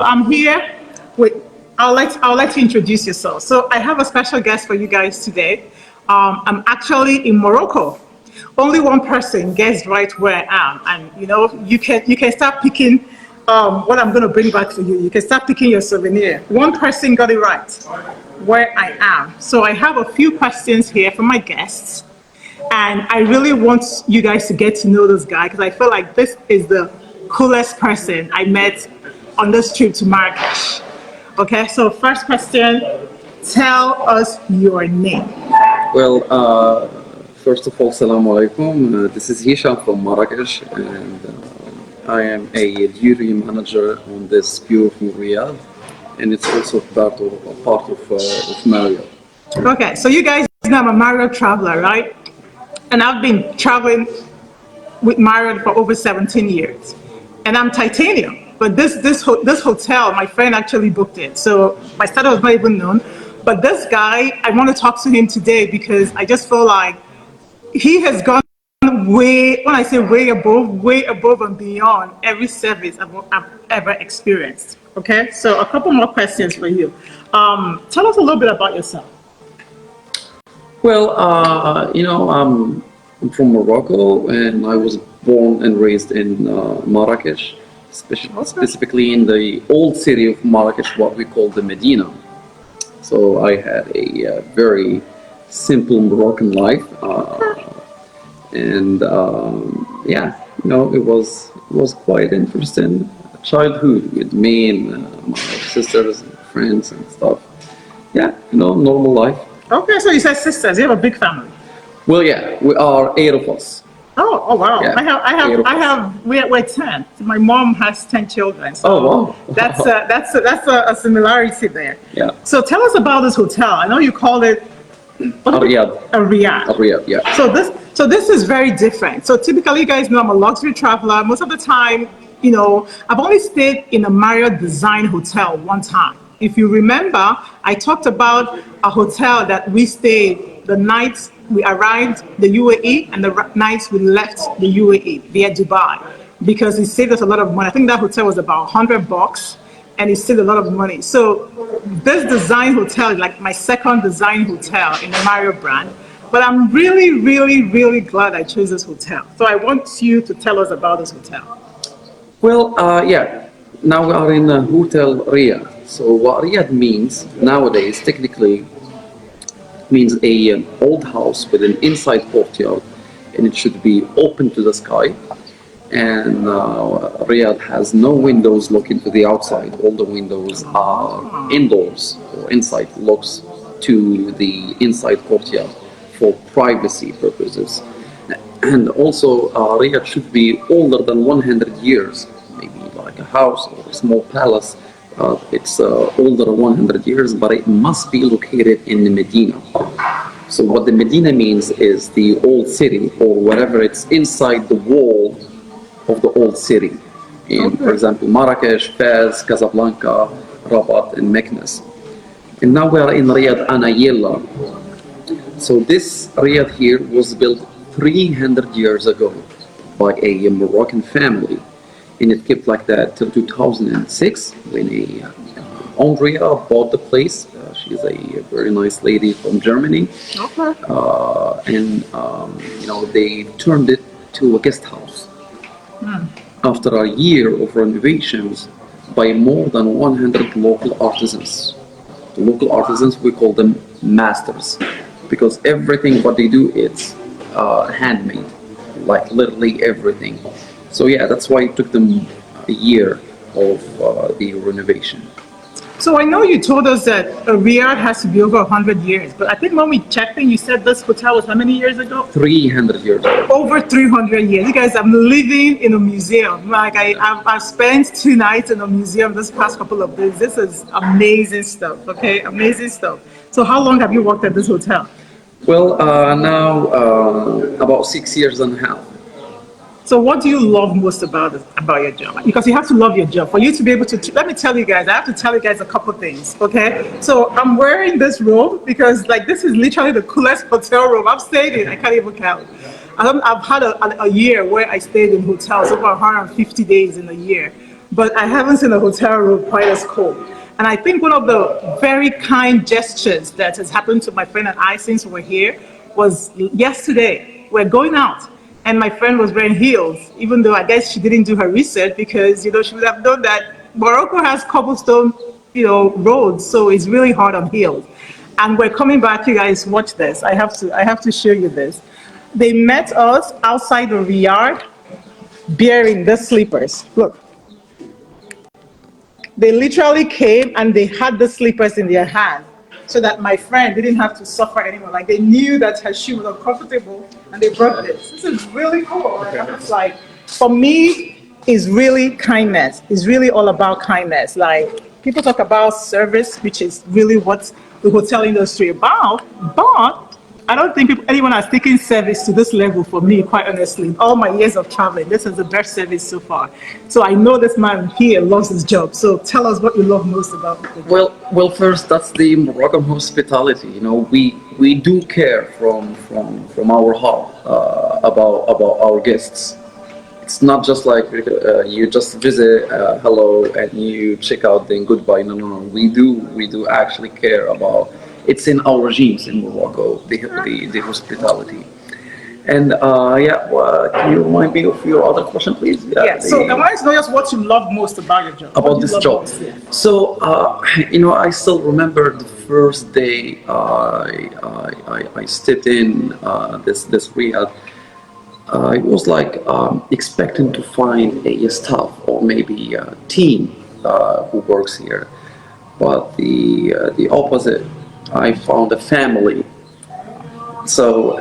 I'm here with, I'll let you introduce yourself. So I have a special guest for you guys today. I'm actually in Morocco. Only one person guessed right where I am, and you can start picking what I'm going to bring back for you. You can start picking your souvenir. One person got it right where I am. So I have a few questions here for my guests, and I really want you guys to get to know this guy because I feel like this is the coolest person I met on this trip to Marrakech. Okay, so first question, tell us your name. Well, first of all, Assalamu alaikum. This is Hisham from Marrakech, and I am a duty manager on this beautiful Riyadh, and it's also part of Marriott. Okay, so you guys know I'm a Marriott traveler, right? And I've been traveling with Marriott for over 17 years. And I'm titanium. But this hotel, my friend actually booked it. So my status was not even known. But this guy, I want to talk to him today because I just feel like he has gone way, when I say way above and beyond every service I've ever experienced. Okay, so a couple more questions for you. Tell us a little bit about yourself. Well, I'm from Morocco, and I was born and raised in Marrakech, specifically in the old city of Marrakech, what we call the Medina. So I had a very simple Moroccan life, and it was quite interesting childhood with me and my sisters and friends and stuff. Yeah, normal life. Okay, so you said sisters. You have a big family. Well, yeah, we are 8 of us. Oh wow! Yeah, We're 10. My mom has 10 children. So Oh, wow. that's a similarity there. Yeah. So tell us about this hotel. I know you called it Riyadh. a Riad. Riyadh, yeah. So this is very different. So typically, you guys know I'm a luxury traveler. Most of the time, I've only stayed in a Marriott design hotel one time. If you remember, I talked about a hotel that we stayed the nights we arrived the UAE and the nights we left the UAE via Dubai, because it saved us a lot of money. I think that hotel was about $100 and it saved a lot of money. So this design hotel is like my second design hotel in the Marriott brand. But I'm really, really, really glad I chose this hotel. So I want you to tell us about this hotel. Well, now we are in Hotel Riyadh. So what Riyadh means nowadays, technically, means an old house with an inside courtyard, and it should be open to the sky. And Riyadh has no windows looking to the outside. All the windows are indoors or inside looks to the inside courtyard for privacy purposes. And also, Riyadh should be older than 100 years, maybe like a house or a small palace. It's older than 100 years, but it must be located in the Medina. So what the Medina means is the old city, or whatever it's inside the wall of the old city. For example, Marrakech, Fez, Casablanca, Rabat, and Meknes. And now we are in Riyadh Anayela. So this Riyadh here was built 300 years ago by a Moroccan family. And it kept like that till 2006 when Andrea bought the place. She's a very nice lady from Germany. Okay. They turned it to a guest house. After a year of renovations by more than 100 local artisans. The local artisans, we call them masters, because everything what they do is handmade, like literally everything. So yeah, that's why it took them a year of the renovation. So I know you told us that Riyadh has to be over 100 years, but I think when we checked in, you said this hotel was how many years ago? 300 years ago. Over 300 years. You guys, I'm living in a museum. Like I've spent 2 nights in a museum this past couple of days. This is amazing stuff, okay? Amazing stuff. So how long have you worked at this hotel? Well, now about 6 years and a half. So what do you love most about your job? Because you have to love your job. For you to be able to, let me tell you guys, I have to tell you guys a couple things, okay? So I'm wearing this robe because this is literally the coolest hotel robe I've stayed in. I can't even count. I've had a year where I stayed in hotels, over 150 days in a year. but I haven't seen a hotel room quite as cold. And I think one of the very kind gestures that has happened to my friend and I since we're here was yesterday. We're going out, and my friend was wearing heels, even though I guess she didn't do her research because she would have known that Morocco has cobblestone, roads, so it's really hard on heels. And we're coming back, you guys. Watch this. I have to show you this. They met us outside the Riyadh, bearing the slippers. Look, they literally came and they had the slippers in their hand so that my friend didn't have to suffer anymore. Like they knew that her shoe was uncomfortable and they brought this. This is really cool. Like, I'm just like, for me, it's really kindness. It's really all about kindness. Like people talk about service, which is really what the hotel industry about, but I don't think anyone has taken service to this level for me, quite honestly. In all my years of traveling, this is the best service so far. So I know this man here loves his job. So tell us what you love most about the job. Well, first, that's the Moroccan hospitality. We do care from our heart about our guests. It's not just like you just visit, hello, and you check out, then goodbye. No, no, no. We do actually care about. It's in our genes in Morocco, the hospitality. And can you remind me of your other question, please? Yeah, so I wanted to know just what you love most about your job. About this job. Most, yeah. So, I still remember the first day I stepped in this Riyadh. It was like expecting to find a staff or maybe a team who works here, but the opposite. I found a family. So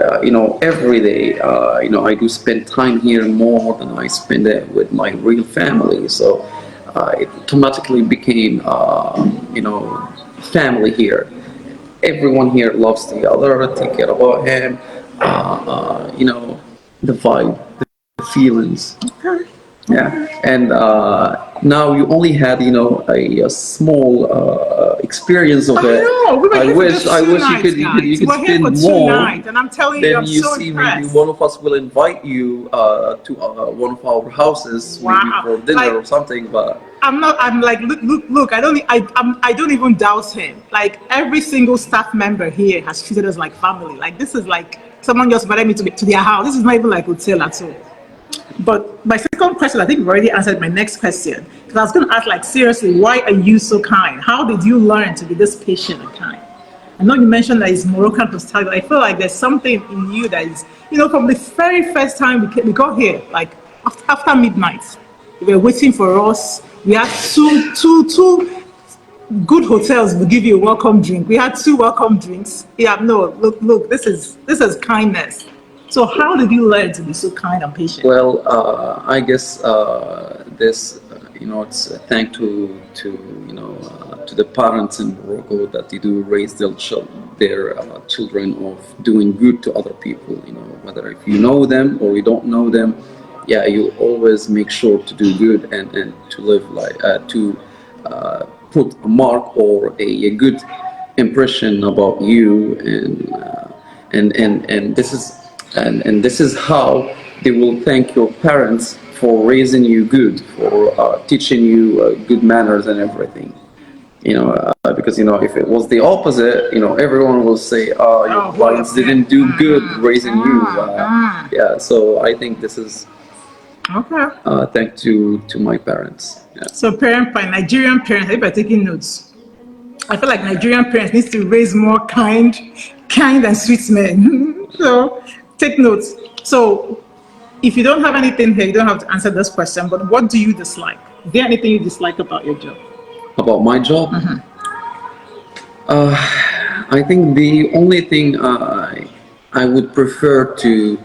every day, I do spend time here more than I spend it with my real family. So it automatically became, family here. Everyone here loves the other, take care about him. The vibe, the feelings. Yeah, and now you only had a small experience of it. I know. We were here for I wish nights, you could we're here spend for more. Nights, and I'm telling you, Then I'm you so see impressed. maybe one of us will invite you to one of our houses, maybe for dinner or something. But I'm like, look. I don't even doubt him. Like every single staff member here has treated us like family. Like this is like someone just invited me to their house. This is not even like hotel at all. But my second question, I think you've already answered my next question. Because I was going to ask, like, seriously, why are you so kind? How did you learn to be this patient and kind? I know you mentioned that it's Moroccan hospitality. I feel like there's something in you that is, from the very first time we got here, like after midnight, they were waiting for us. We had two good hotels will give you a welcome drink. We had 2 welcome drinks. Yeah, no, look, this is kindness. So how did you learn to be so kind and patient? Well, I guess this, it's a thank to the parents in Morocco that they do raise their children of doing good to other people. Whether if you know them or you don't know them, yeah, you always make sure to do good and to live like to put a mark or a good impression about you and this is. And this is how they will thank your parents for raising you good, for teaching you good manners and everything. Because if it was the opposite, everyone will say, "Oh, your parents didn't do good raising you." Yeah, so I think this is thanks to my parents. Yeah. So Nigerian parents, if you're taking notes, I feel like Nigerian parents need to raise more kind and sweet men. So take notes. So if you don't have anything here, you don't have to answer this question, but what do you dislike? Is there anything you dislike about your job? About my job? I think the only thing I would prefer to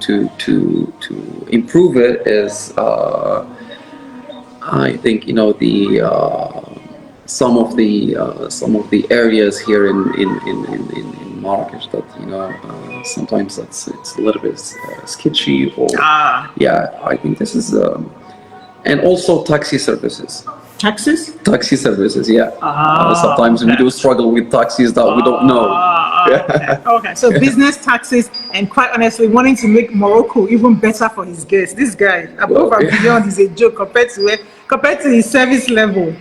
improve it is I think some of the areas here in Marrakech that sometimes it's a little bit sketchy or yeah, I think this is and also taxi services. Taxi services, yeah. Sometimes we do struggle with taxis that we don't know. Okay, so business taxis, and quite honestly, wanting to make Morocco even better for his guests. This guy, above and beyond, is a joke compared to compared to his service level.